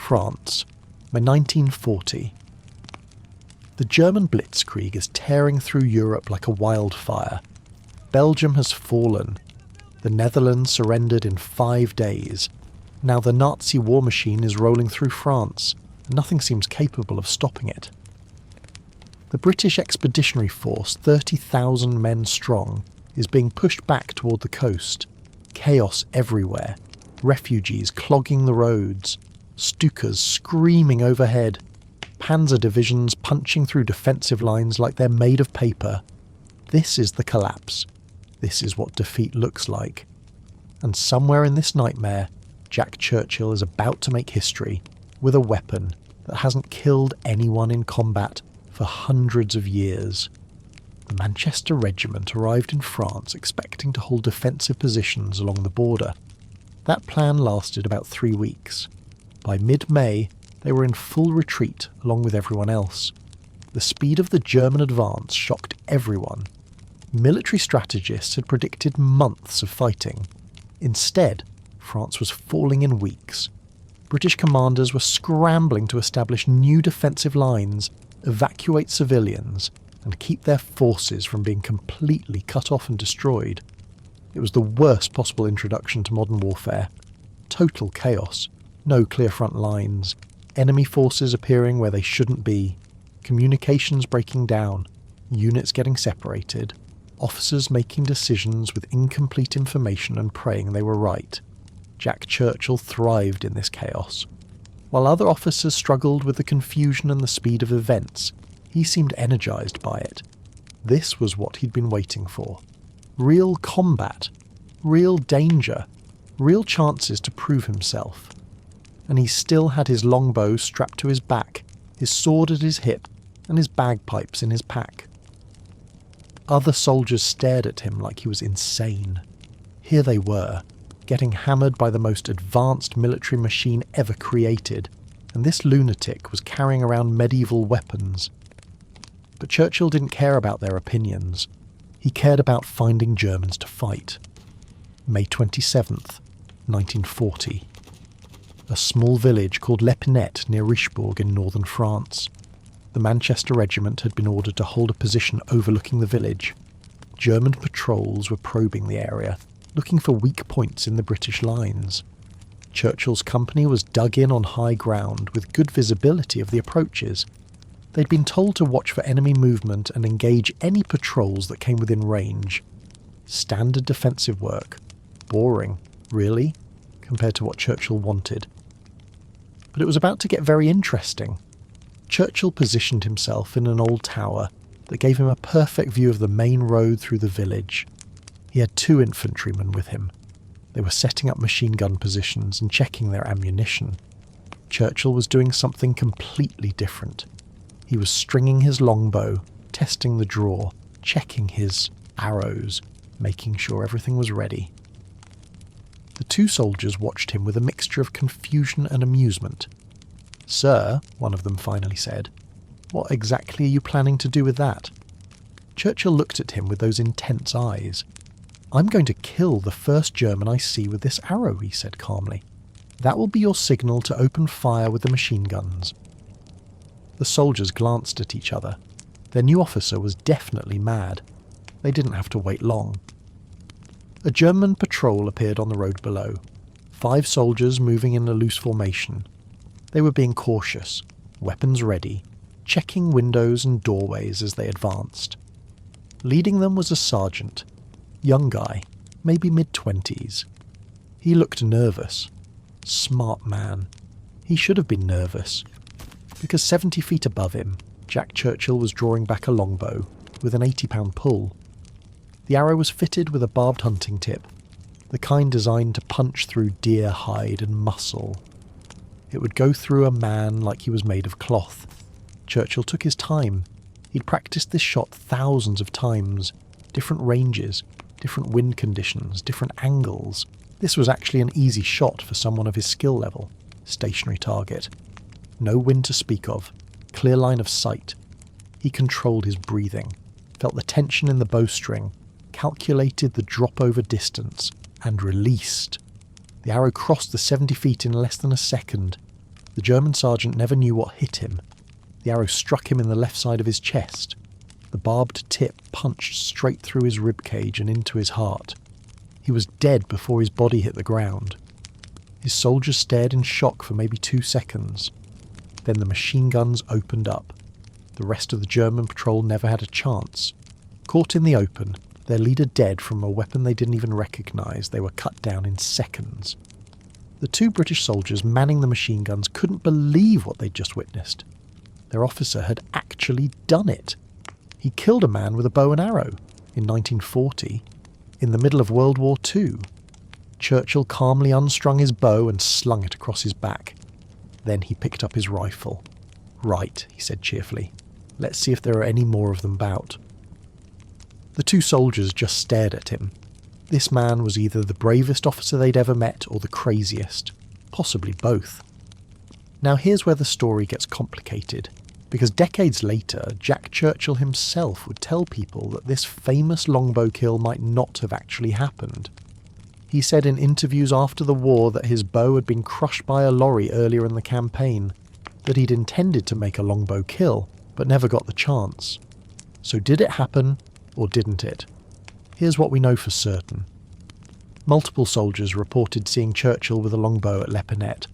France, May 1940. The German blitzkrieg is tearing through Europe like a wildfire. Belgium has fallen. The Netherlands surrendered in 5 days. Now the Nazi war machine is rolling through France, and nothing seems capable of stopping it. The British Expeditionary Force, 30,000 men strong, is being pushed back toward the coast. Chaos everywhere. Refugees clogging the roads. Stukas screaming overhead. Panzer divisions punching through defensive lines like they're made of paper. This is the collapse. This is what defeat looks like. And somewhere in this nightmare, Jack Churchill is about to make history with a weapon that hasn't killed anyone in combat for hundreds of years. The Manchester Regiment arrived in France expecting to hold defensive positions along the border. That plan lasted about 3 weeks. By mid-May, they were in full retreat along with everyone else. The speed of the German advance shocked everyone. Military strategists had predicted months of fighting. Instead, France was falling in weeks. British commanders were scrambling to establish new defensive lines, evacuate civilians, and keep their forces from being completely cut off and destroyed. It was the worst possible introduction to modern warfare. Total chaos, no clear front lines, enemy forces appearing where they shouldn't be, communications breaking down, units getting separated, officers making decisions with incomplete information and praying they were right. Jack Churchill thrived in this chaos. While other officers struggled with the confusion and the speed of events, he seemed energised by it. This was what he'd been waiting for. Real combat, real danger, real chances to prove himself. And he still had his longbow strapped to his back, his sword at his hip, and his bagpipes in his pack. Other soldiers stared at him like he was insane. Here they were, getting hammered by the most advanced military machine ever created, and this lunatic was carrying around medieval weapons. But Churchill didn't care about their opinions. He cared about finding Germans to fight. May 27th, 1940. A small village called L'Épinette near Richebourg in northern France. The Manchester Regiment had been ordered to hold a position overlooking the village. German patrols were probing the area, looking for weak points in the British lines. Churchill's company was dug in on high ground with good visibility of the approaches. They'd been told to watch for enemy movement and engage any patrols that came within range. Standard defensive work. Boring, really, compared to what Churchill wanted. But it was about to get very interesting. Churchill positioned himself in an old tower that gave him a perfect view of the main road through the village. He had 2 infantrymen with him. They were setting up machine gun positions and checking their ammunition. Churchill was doing something completely different. He was stringing his longbow, testing the draw, checking his arrows, making sure everything was ready. The 2 soldiers watched him with a mixture of confusion and amusement. "Sir," one of them finally said, "what exactly are you planning to do with that?" Churchill looked at him with those intense eyes. "I'm going to kill the first German I see with this arrow," he said calmly. "That will be your signal to open fire with the machine guns." The soldiers glanced at each other. Their new officer was definitely mad. They didn't have to wait long. A German patrol appeared on the road below. 5 soldiers moving in a loose formation. They were being cautious, weapons ready, checking windows and doorways as they advanced. Leading them was a sergeant, young guy, maybe mid-20s. He looked nervous. Smart man. He should have been nervous, because 70 feet above him, Jack Churchill was drawing back a longbow with an 80-pound pull. The arrow was fitted with a barbed hunting tip, the kind designed to punch through deer hide and muscle. It would go through a man like he was made of cloth. Churchill took his time. He'd practiced this shot thousands of times, different ranges, different wind conditions, different angles. This was actually an easy shot for someone of his skill level. Stationary target. No wind to speak of. Clear line of sight. He controlled his breathing, felt the tension in the bowstring, calculated the drop-over distance, and released. The arrow crossed the 70 feet in less than a second. The German sergeant never knew what hit him. The arrow struck him in the left side of his chest. The barbed tip punched straight through his ribcage and into his heart. He was dead before his body hit the ground. His soldiers stared in shock for maybe 2 seconds. Then the machine guns opened up. The rest of the German patrol never had a chance. Caught in the open, their leader dead from a weapon they didn't even recognise, they were cut down in seconds. The 2 British soldiers manning the machine guns couldn't believe what they'd just witnessed. Their officer had actually done it. He killed a man with a bow and arrow in 1940, in the middle of World War II. Churchill calmly unstrung his bow and slung it across his back. Then he picked up his rifle. "Right," he said cheerfully. "Let's see if there are any more of them about." The 2 soldiers just stared at him. This man was either the bravest officer they'd ever met or the craziest. Possibly both. Now here's where the story gets complicated, because decades later, Jack Churchill himself would tell people that this famous longbow kill might not have actually happened. He said in interviews after the war that his bow had been crushed by a lorry earlier in the campaign, that he'd intended to make a longbow kill, but never got the chance. So did it happen, or didn't it? Here's what we know for certain. Multiple soldiers reported seeing Churchill with a longbow at Lepinette.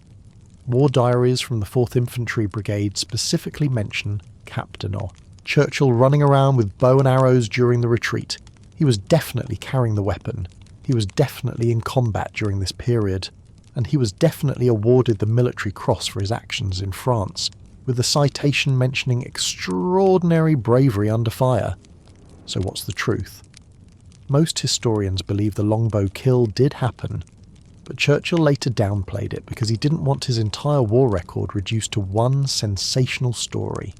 War diaries from the 4th Infantry Brigade specifically mention Captainot, Churchill running around with bow and arrows during the retreat. He was definitely carrying the weapon. He was definitely in combat during this period. And he was definitely awarded the Military Cross for his actions in France, with the citation mentioning extraordinary bravery under fire. So what's the truth? Most historians believe the longbow kill did happen, but Churchill later downplayed it because he didn't want his entire war record reduced to one sensational story.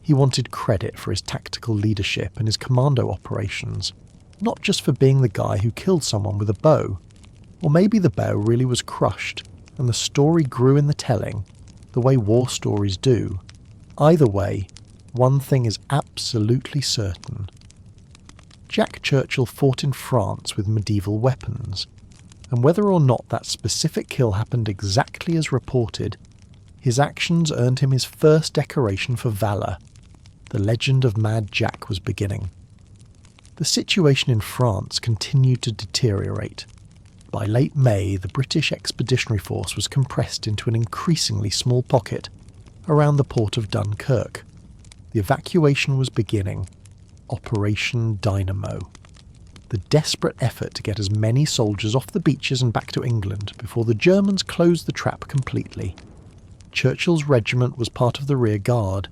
He wanted credit for his tactical leadership and his commando operations, not just for being the guy who killed someone with a bow. Or maybe the bow really was crushed, and the story grew in the telling, the way war stories do. Either way, one thing is absolutely certain. Jack Churchill fought in France with medieval weapons, and whether or not that specific kill happened exactly as reported, his actions earned him his first decoration for valour. The legend of Mad Jack was beginning. The situation in France continued to deteriorate. By late May, the British Expeditionary Force was compressed into an increasingly small pocket around the port of Dunkirk. The evacuation was beginning. Operation Dynamo. The desperate effort to get as many soldiers off the beaches and back to England before the Germans closed the trap completely. Churchill's regiment was part of the rear guard.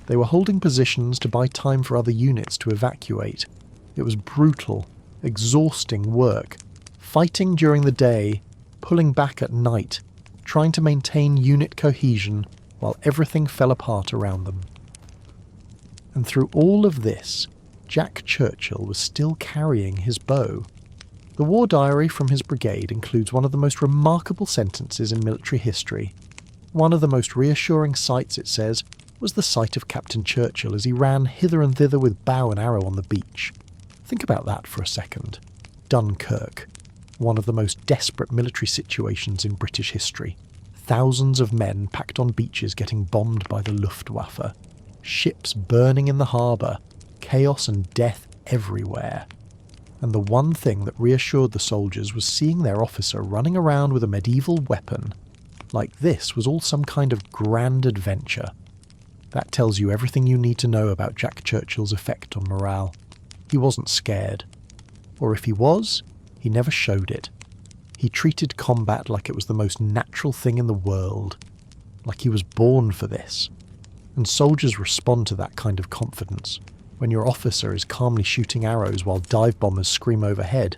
They were holding positions to buy time for other units to evacuate. It was brutal, exhausting work. Fighting during the day, pulling back at night, trying to maintain unit cohesion while everything fell apart around them. And through all of this, Jack Churchill was still carrying his bow. The war diary from his brigade includes one of the most remarkable sentences in military history. One of the most reassuring sights, it says, was the sight of Captain Churchill as he ran hither and thither with bow and arrow on the beach. Think about that for a second. Dunkirk. One of the most desperate military situations in British history. Thousands of men packed on beaches getting bombed by the Luftwaffe. Ships burning in the harbour. Chaos and death everywhere. And the one thing that reassured the soldiers was seeing their officer running around with a medieval weapon. Like this was all some kind of grand adventure. That tells you everything you need to know about Jack Churchill's effect on morale. He wasn't scared. Or if he was, he never showed it. He treated combat like it was the most natural thing in the world, like he was born for this. And soldiers respond to that kind of confidence. When your officer is calmly shooting arrows while dive bombers scream overhead,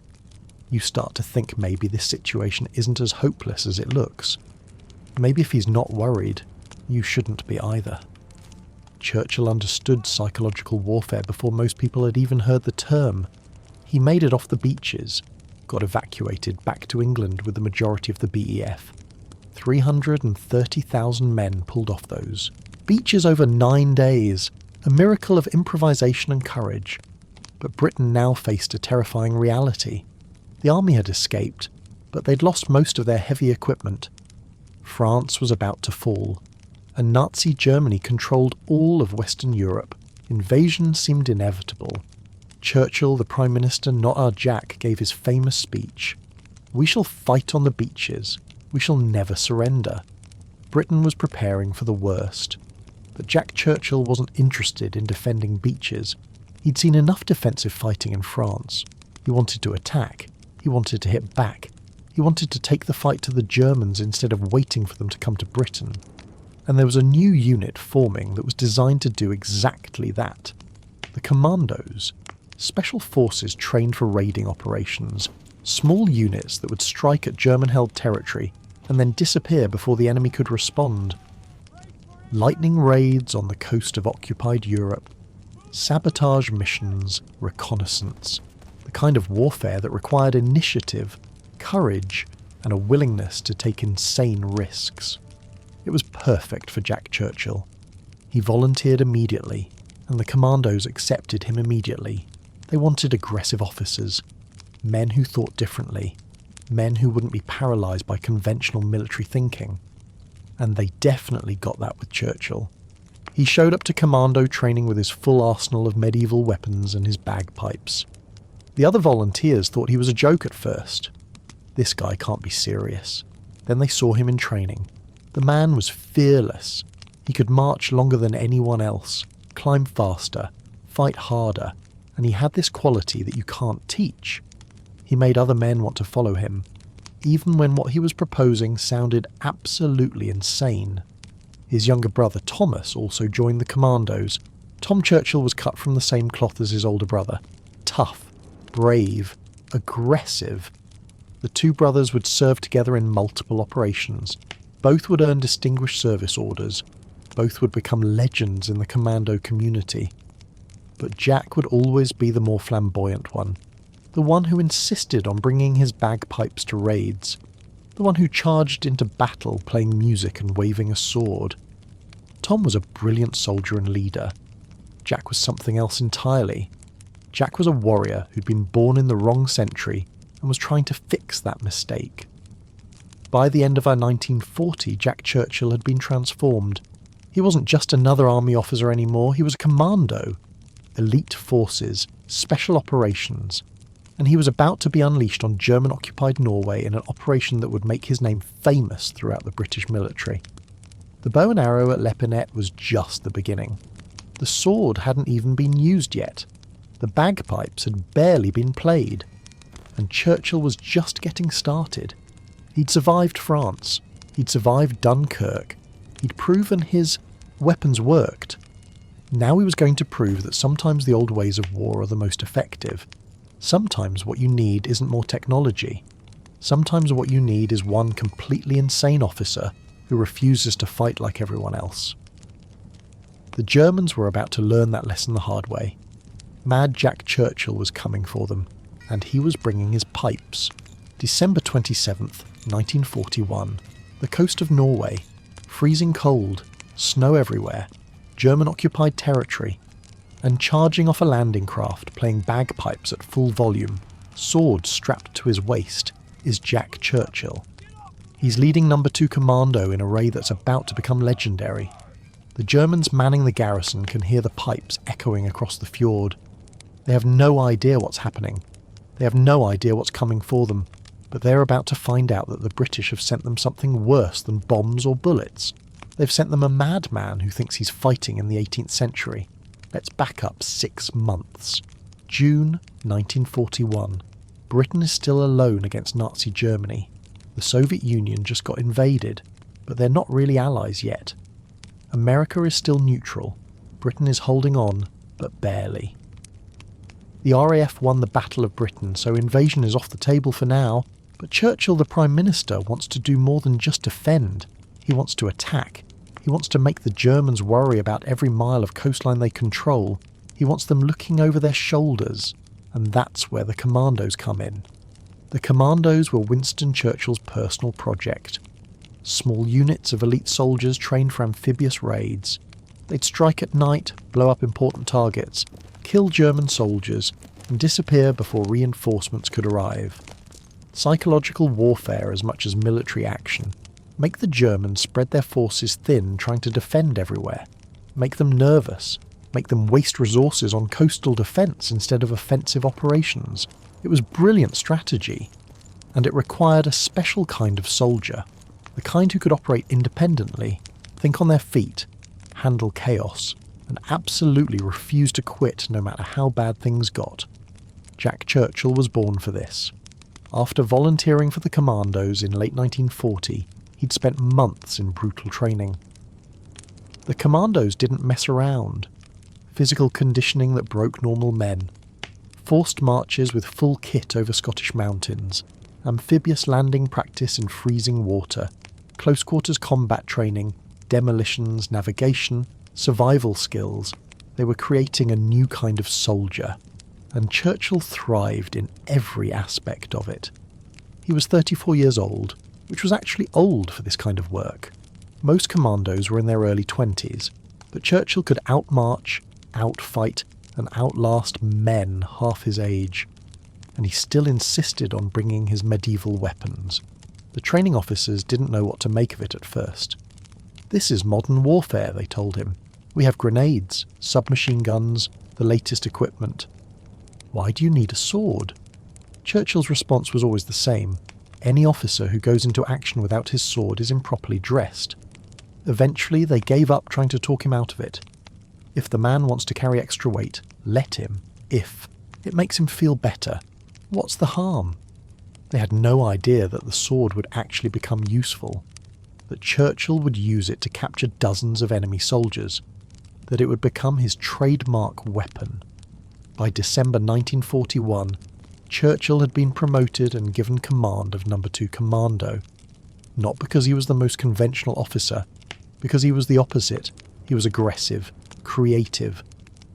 you start to think maybe this situation isn't as hopeless as it looks. Maybe if he's not worried, you shouldn't be either. Churchill understood psychological warfare before most people had even heard the term. He made it off the beaches, got evacuated back to England with the majority of the BEF. 330,000 men pulled off those beaches over 9 days, a miracle of improvisation and courage. But Britain now faced a terrifying reality. The army had escaped, but they'd lost most of their heavy equipment. France was about to fall, and Nazi Germany controlled all of Western Europe. Invasion seemed inevitable. Churchill, the Prime Minister, not our Jack, gave his famous speech, "We shall fight on the beaches. We shall never surrender." Britain was preparing for the worst. But Jack Churchill wasn't interested in defending beaches. He'd seen enough defensive fighting in France. He wanted to attack. He wanted to hit back. He wanted to take the fight to the Germans instead of waiting for them to come to Britain. And there was a new unit forming that was designed to do exactly that. The Commandos, special forces trained for raiding operations, small units that would strike at German-held territory and then disappear before the enemy could respond. Lightning raids on the coast of occupied Europe, sabotage missions, reconnaissance, the kind of warfare that required initiative, courage, and a willingness to take insane risks. It was perfect for Jack Churchill. He volunteered immediately, and the Commandos accepted him immediately. They wanted aggressive officers, men who thought differently, men who wouldn't be paralysed by conventional military thinking. And they definitely got that with Churchill. He showed up to commando training with his full arsenal of medieval weapons and his bagpipes. The other volunteers thought he was a joke at first. This guy can't be serious. Then they saw him in training. The man was fearless. He could march longer than anyone else, climb faster, fight harder, and he had this quality that you can't teach. He made other men want to follow him, even when what he was proposing sounded absolutely insane. His younger brother Thomas also joined the Commandos. Tom Churchill was cut from the same cloth as his older brother. Tough, brave, aggressive. The two brothers would serve together in multiple operations. Both would earn distinguished service orders. Both would become legends in the commando community. But Jack would always be the more flamboyant one. The one who insisted on bringing his bagpipes to raids. The one who charged into battle playing music and waving a sword. Tom was a brilliant soldier and leader. Jack was something else entirely. Jack was a warrior who'd been born in the wrong century and was trying to fix that mistake. By the end of our 1940, Jack Churchill had been transformed. He wasn't just another army officer anymore, he was a commando. Elite forces, special operations. And he was about to be unleashed on German-occupied Norway in an operation that would make his name famous throughout the British military. The bow and arrow at L'Épinette was just the beginning. The sword hadn't even been used yet. The bagpipes had barely been played. And Churchill was just getting started. He'd survived France. He'd survived Dunkirk. He'd proven his weapons worked. Now he was going to prove that sometimes the old ways of war are the most effective. Sometimes what you need isn't more technology. Sometimes what you need is one completely insane officer who refuses to fight like everyone else. The Germans were about to learn that lesson the hard way. Mad Jack Churchill was coming for them, and he was bringing his pipes. December 27th, 1941. The coast of Norway. Freezing cold. Snow everywhere. German-occupied territory. And charging off a landing craft, playing bagpipes at full volume, sword strapped to his waist, is Jack Churchill. He's leading No. 2 Commando in a raid that's about to become legendary. The Germans manning the garrison can hear the pipes echoing across the fjord. They have no idea what's happening. They have no idea what's coming for them, but they're about to find out that the British have sent them something worse than bombs or bullets. They've sent them a madman who thinks he's fighting in the 18th century. Let's back up 6 months. June 1941. Britain is still alone against Nazi Germany. The Soviet Union just got invaded, but they're not really allies yet. America is still neutral. Britain is holding on, but barely. The RAF won the Battle of Britain, so invasion is off the table for now, but Churchill, the Prime Minister, wants to do more than just defend. He wants to attack. He wants to make the Germans worry about every mile of coastline they control. He wants them looking over their shoulders, and that's where the Commandos come in. The Commandos were Winston Churchill's personal project. Small units of elite soldiers trained for amphibious raids. They'd strike at night, blow up important targets, kill German soldiers, and disappear before reinforcements could arrive. Psychological warfare as much as military action. Make the Germans spread their forces thin trying to defend everywhere. Make them nervous. Make them waste resources on coastal defence instead of offensive operations. It was brilliant strategy. And it required a special kind of soldier. The kind who could operate independently, think on their feet, handle chaos, and absolutely refuse to quit no matter how bad things got. Jack Churchill was born for this. After volunteering for the Commandos in late 1940, he'd spent months in brutal training. The Commandos didn't mess around. Physical conditioning that broke normal men. Forced marches with full kit over Scottish mountains. Amphibious landing practice in freezing water. Close quarters combat training. Demolitions, navigation, survival skills. They were creating a new kind of soldier. And Churchill thrived in every aspect of it. He was 34 years old, which was actually old for this kind of work. Most commandos were in their early 20s, but Churchill could outmarch, outfight, and outlast men half his age. And he still insisted on bringing his medieval weapons. The training officers didn't know what to make of it at first. "This is modern warfare," they told him. "We have grenades, submachine guns, the latest equipment. Why do you need a sword?" Churchill's response was always the same. Any officer who goes into action without his sword is improperly dressed. Eventually, they gave up trying to talk him out of it. If the man wants to carry extra weight, let him. If it makes him feel better, what's the harm? They had no idea that the sword would actually become useful, that Churchill would use it to capture dozens of enemy soldiers, that it would become his trademark weapon. By December 1941, Churchill had been promoted and given command of No. 2 Commando. Not because he was the most conventional officer, because he was the opposite. He was aggressive, creative,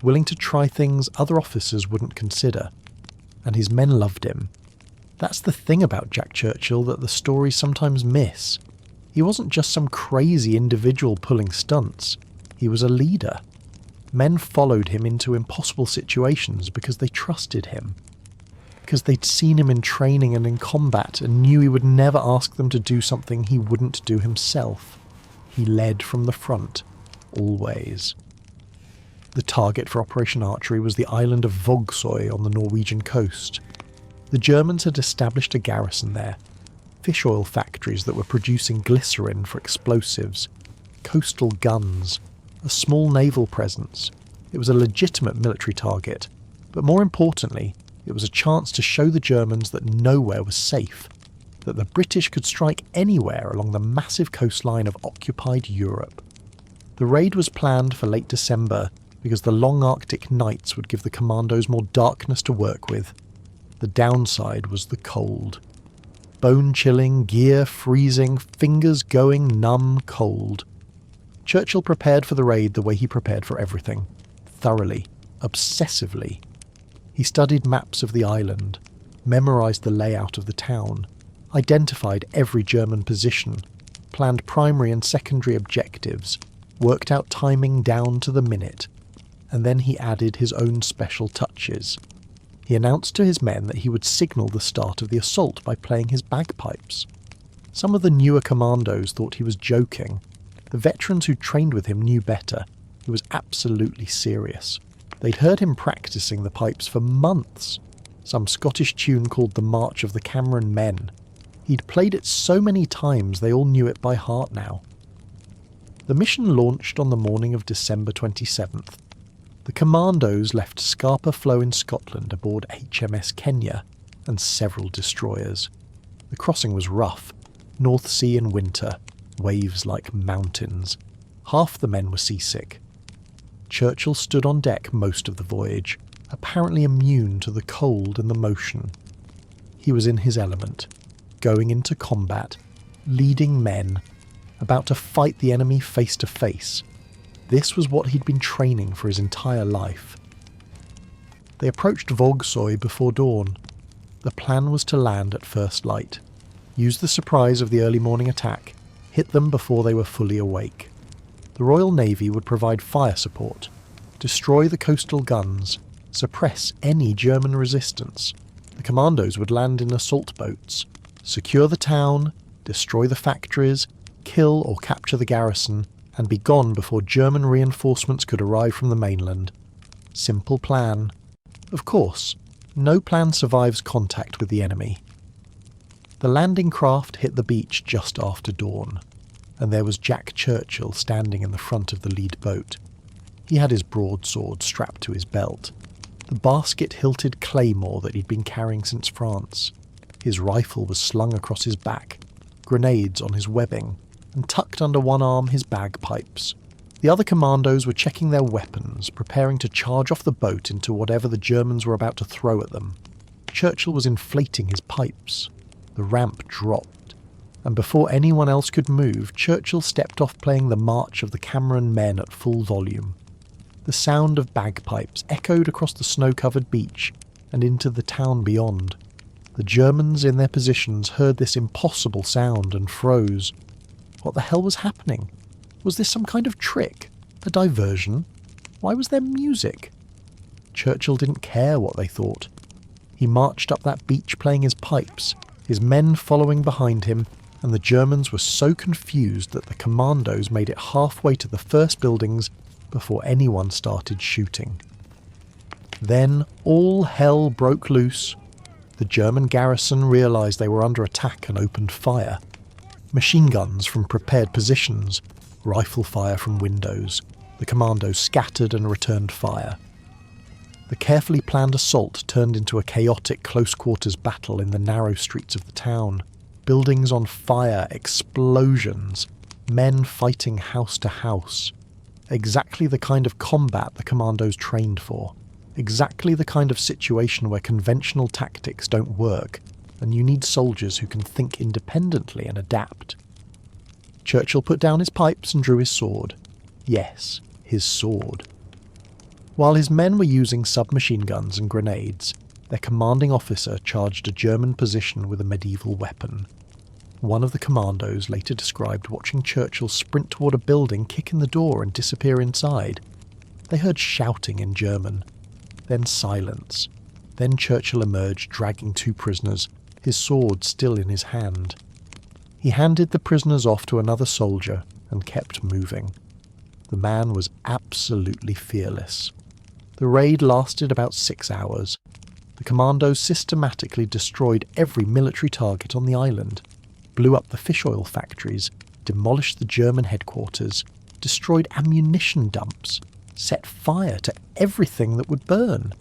willing to try things other officers wouldn't consider. And his men loved him. That's the thing about Jack Churchill that the stories sometimes miss. He wasn't just some crazy individual pulling stunts. He was a leader. Men followed him into impossible situations because they trusted him. Because they'd seen him in training and in combat and knew he would never ask them to do something he wouldn't do himself. He led from the front, always. The target for Operation Archery was the island of Vågsøy on the Norwegian coast. The Germans had established a garrison there, fish oil factories that were producing glycerin for explosives, coastal guns, a small naval presence. It was a legitimate military target, but more importantly, it was a chance to show the Germans that nowhere was safe, that the British could strike anywhere along the massive coastline of occupied Europe. The raid was planned for late December because the long Arctic nights would give the commandos more darkness to work with. The downside was the cold. Bone-chilling, gear freezing, fingers going numb cold. Churchill prepared for the raid the way he prepared for everything. Thoroughly. Obsessively. He studied maps of the island, memorised the layout of the town, identified every German position, planned primary and secondary objectives, worked out timing down to the minute, and then he added his own special touches. He announced to his men that he would signal the start of the assault by playing his bagpipes. Some of the newer commandos thought he was joking. The veterans who trained with him knew better. He was absolutely serious. They'd heard him practicing the pipes for months. Some Scottish tune called the March of the Cameron Men. He'd played it so many times they all knew it by heart now. The mission launched on the morning of December 27th. The commandos left Scapa Flow in Scotland aboard HMS Kenya and several destroyers. The crossing was rough, North Sea in winter, waves like mountains. Half the men were seasick. Churchill stood on deck most of the voyage, apparently immune to the cold and the motion. He was in his element, going into combat, leading men, about to fight the enemy face to face. This was what he'd been training for his entire life. They approached Vågsøy before dawn. The plan was to land at first light, use the surprise of the early morning attack, hit them before they were fully awake. The Royal Navy would provide fire support, destroy the coastal guns, suppress any German resistance. The commandos would land in assault boats, secure the town, destroy the factories, kill or capture the garrison and be gone before German reinforcements could arrive from the mainland. Simple plan. Of course, no plan survives contact with the enemy. The landing craft hit the beach just after dawn, and there was Jack Churchill standing in the front of the lead boat. He had his broadsword strapped to his belt, the basket-hilted claymore that he'd been carrying since France. His rifle was slung across his back, grenades on his webbing, and tucked under one arm his bagpipes. The other commandos were checking their weapons, preparing to charge off the boat into whatever the Germans were about to throw at them. Churchill was inflating his pipes. The ramp dropped, and before anyone else could move, Churchill stepped off playing the March of the Cameron Men at full volume. The sound of bagpipes echoed across the snow-covered beach and into the town beyond. The Germans in their positions heard this impossible sound and froze. What the hell was happening? Was this some kind of trick? A diversion? Why was there music? Churchill didn't care what they thought. He marched up that beach playing his pipes, his men following behind him, and the Germans were so confused that the commandos made it halfway to the first buildings before anyone started shooting. Then all hell broke loose. The German garrison realised they were under attack and opened fire. Machine guns from prepared positions, rifle fire from windows. The commandos scattered and returned fire. The carefully planned assault turned into a chaotic close-quarters battle in the narrow streets of the town. Buildings on fire, explosions, men fighting house to house. Exactly the kind of combat the commandos trained for. Exactly the kind of situation where conventional tactics don't work, and you need soldiers who can think independently and adapt. Churchill put down his pipes and drew his sword. Yes, his sword. While his men were using submachine guns and grenades, their commanding officer charged a German position with a medieval weapon. One of the commandos later described watching Churchill sprint toward a building, kick in the door and disappear inside. They heard shouting in German. Then silence. Then Churchill emerged dragging 2 prisoners, his sword still in his hand. He handed the prisoners off to another soldier and kept moving. The man was absolutely fearless. The raid lasted about 6 hours. The commandos systematically destroyed every military target on the island, blew up the fish oil factories, demolished the German headquarters, destroyed ammunition dumps, set fire to everything that would burn.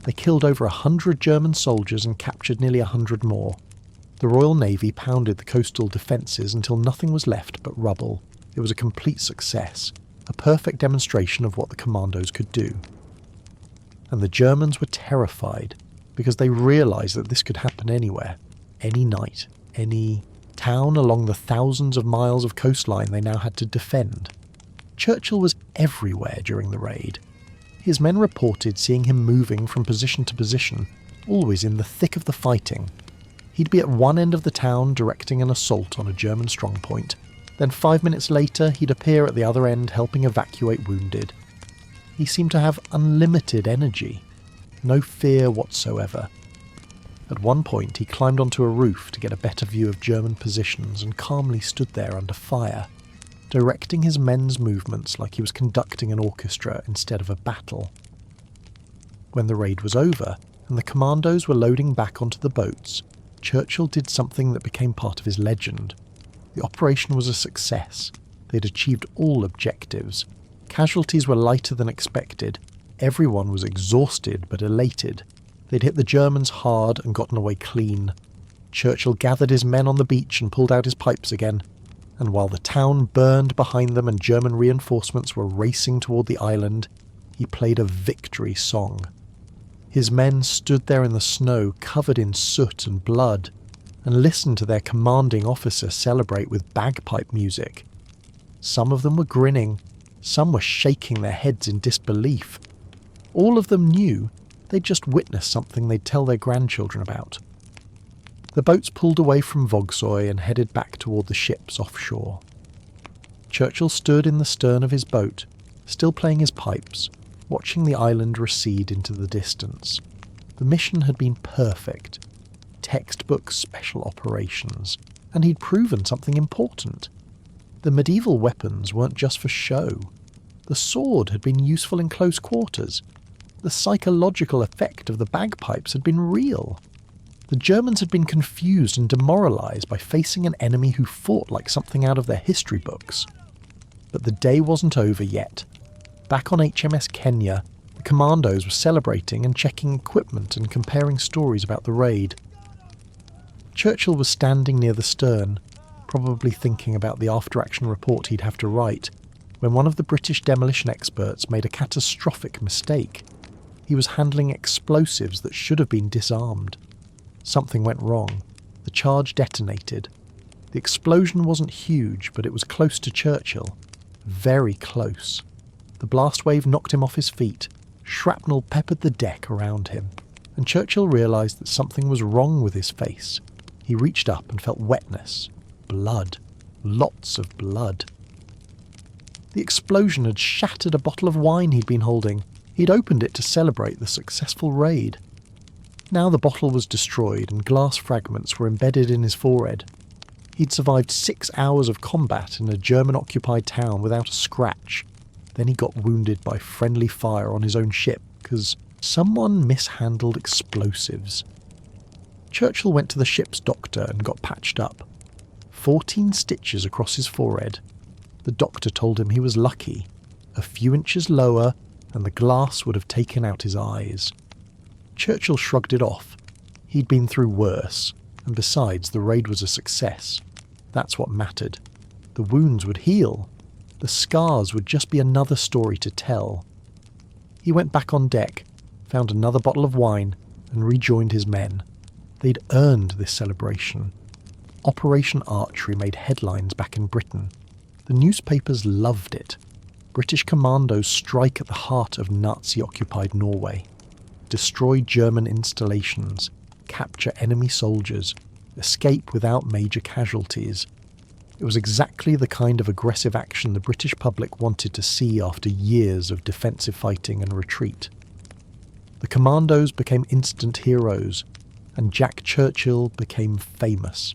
They killed over 100 German soldiers and captured nearly 100 more. The Royal Navy pounded the coastal defences until nothing was left but rubble. It was a complete success, a perfect demonstration of what the commandos could do. And the Germans were terrified, because they realised that this could happen anywhere, any night, any town along the thousands of miles of coastline they now had to defend. Churchill was everywhere during the raid. His men reported seeing him moving from position to position, always in the thick of the fighting. He'd be at one end of the town directing an assault on a German strongpoint. Then 5 minutes later, he'd appear at the other end helping evacuate wounded. He seemed to have unlimited energy, no fear whatsoever. At one point, he climbed onto a roof to get a better view of German positions and calmly stood there under fire, directing his men's movements like he was conducting an orchestra instead of a battle. When the raid was over, and the commandos were loading back onto the boats, Churchill did something that became part of his legend. The operation was a success. They'd achieved all objectives. Casualties were lighter than expected. Everyone was exhausted but elated. They'd hit the Germans hard and gotten away clean. Churchill gathered his men on the beach and pulled out his pipes again. And while the town burned behind them and German reinforcements were racing toward the island, he played a victory song. His men stood there in the snow, covered in soot and blood, and listened to their commanding officer celebrate with bagpipe music. Some of them were grinning, some were shaking their heads in disbelief. All of them knew they'd just witnessed something they'd tell their grandchildren about. The boats pulled away from Vogsoy and headed back toward the ships offshore. Churchill stood in the stern of his boat, still playing his pipes, watching the island recede into the distance. The mission had been perfect. Textbook special operations, and he'd proven something important. The medieval weapons weren't just for show. The sword had been useful in close quarters. The psychological effect of the bagpipes had been real. The Germans had been confused and demoralised by facing an enemy who fought like something out of their history books. But the day wasn't over yet. Back on HMS Kenya, the commandos were celebrating and checking equipment and comparing stories about the raid. Churchill was standing near the stern, probably thinking about the after-action report he'd have to write, when one of the British demolition experts made a catastrophic mistake. He was handling explosives that should have been disarmed. Something went wrong. The charge detonated. The explosion wasn't huge, but it was close to Churchill. Very close. The blast wave knocked him off his feet. Shrapnel peppered the deck around him, and Churchill realised that something was wrong with his face. He reached up and felt wetness. Blood. Lots of blood. The explosion had shattered a bottle of wine he'd been holding. He'd opened it to celebrate the successful raid. Now the bottle was destroyed and glass fragments were embedded in his forehead. He'd survived 6 hours of combat in a German-occupied town without a scratch. Then he got wounded by friendly fire on his own ship because someone mishandled explosives. Churchill went to the ship's doctor and got patched up. 14 stitches across his forehead. The doctor told him he was lucky. A few inches lower and the glass would have taken out his eyes. Churchill shrugged it off. He'd been through worse, and besides, the raid was a success. That's what mattered. The wounds would heal. The scars would just be another story to tell. He went back on deck, found another bottle of wine, and rejoined his men. They'd earned this celebration. Operation Archery made headlines back in Britain. The newspapers loved it. British commandos strike at the heart of Nazi-occupied Norway. Destroy German installations, capture enemy soldiers, escape without major casualties. It was exactly the kind of aggressive action the British public wanted to see after years of defensive fighting and retreat. The commandos became instant heroes, and Jack Churchill became famous.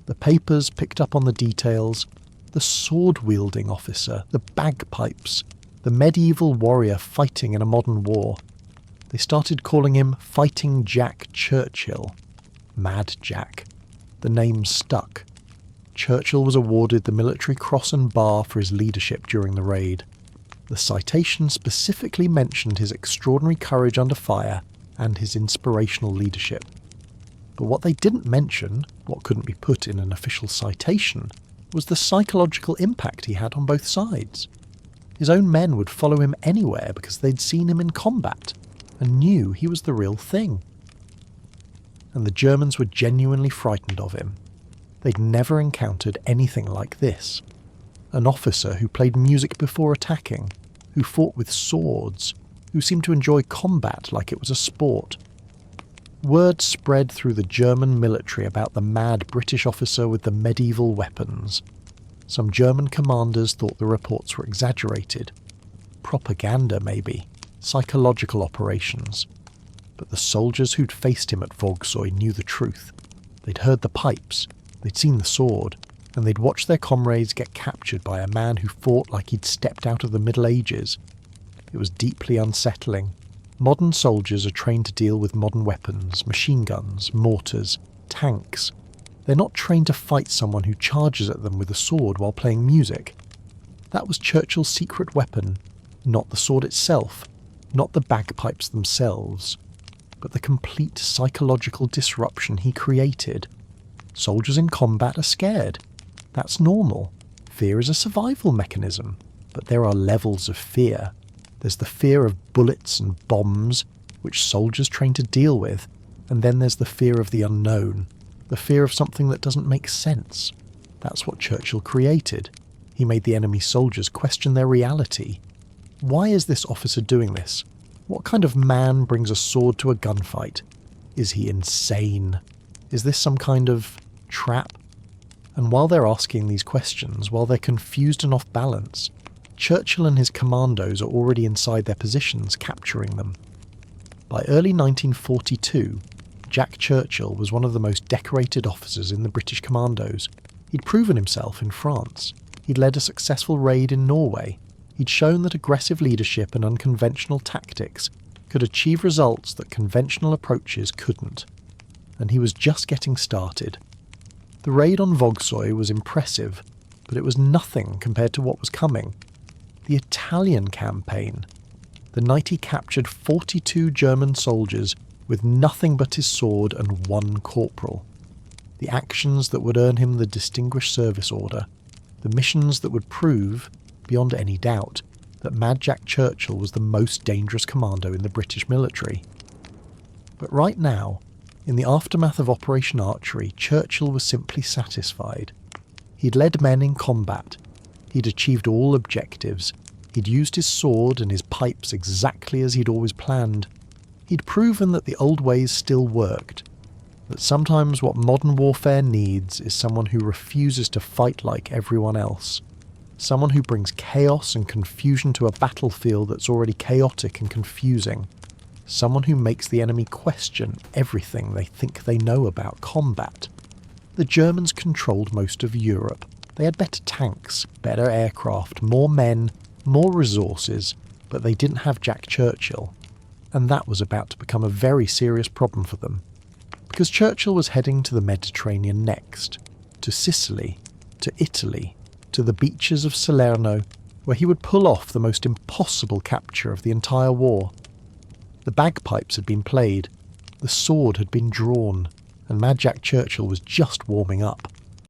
The papers picked up on the details: the sword-wielding officer, the bagpipes, the medieval warrior fighting in a modern war. They started calling him Fighting Jack Churchill. Mad Jack. The name stuck. Churchill was awarded the Military Cross and Bar for his leadership during the raid. The citation specifically mentioned his extraordinary courage under fire and his inspirational leadership. But what they didn't mention, what couldn't be put in an official citation, was the psychological impact he had on both sides. His own men would follow him anywhere because they'd seen him in combat and knew he was the real thing. And the Germans were genuinely frightened of him. They'd never encountered anything like this. An officer who played music before attacking, who fought with swords, who seemed to enjoy combat like it was a sport. Word spread through the German military about the mad British officer with the medieval weapons. Some German commanders thought the reports were exaggerated. Propaganda, maybe. Psychological operations. But the soldiers who'd faced him at Vogsoy knew the truth. They'd heard the pipes, they'd seen the sword, and they'd watched their comrades get captured by a man who fought like he'd stepped out of the Middle Ages. It was deeply unsettling. Modern soldiers are trained to deal with modern weapons, machine guns, mortars, tanks. They're not trained to fight someone who charges at them with a sword while playing music. That was Churchill's secret weapon, not the sword itself, not the bagpipes themselves, but the complete psychological disruption he created. Soldiers in combat are scared. That's normal. Fear is a survival mechanism, but there are levels of fear. There's the fear of bullets and bombs, which soldiers train to deal with, and then there's the fear of the unknown, the fear of something that doesn't make sense. That's what Churchill created. He made the enemy soldiers question their reality. Why is this officer doing this? What kind of man brings a sword to a gunfight? Is he insane? Is this some kind of trap? And while they're asking these questions, while they're confused and off balance, Churchill and his commandos are already inside their positions, capturing them. By early 1942, Jack Churchill was one of the most decorated officers in the British commandos. He'd proven himself in France. He'd led a successful raid in Norway. He'd shown that aggressive leadership and unconventional tactics could achieve results that conventional approaches couldn't. And he was just getting started. The raid on Vogsoy was impressive, but it was nothing compared to what was coming. The Italian campaign. The night he captured 42 German soldiers with nothing but his sword and one corporal. The actions that would earn him the Distinguished Service Order. The missions that would prove, beyond any doubt, that Mad Jack Churchill was the most dangerous commando in the British military. But right now, in the aftermath of Operation Archery, Churchill was simply satisfied. He'd led men in combat. He'd achieved all objectives. He'd used his sword and his pipes exactly as he'd always planned. He'd proven that the old ways still worked. That sometimes what modern warfare needs is someone who refuses to fight like everyone else. Someone who brings chaos and confusion to a battlefield that's already chaotic and confusing. Someone who makes the enemy question everything they think they know about combat. The Germans controlled most of Europe. They had better tanks, better aircraft, more men, more resources, but they didn't have Jack Churchill. And that was about to become a very serious problem for them. Because Churchill was heading to the Mediterranean next, to Sicily, to Italy, to the beaches of Salerno, where he would pull off the most impossible capture of the entire war. The bagpipes had been played, the sword had been drawn, and Mad Jack Churchill was just warming up.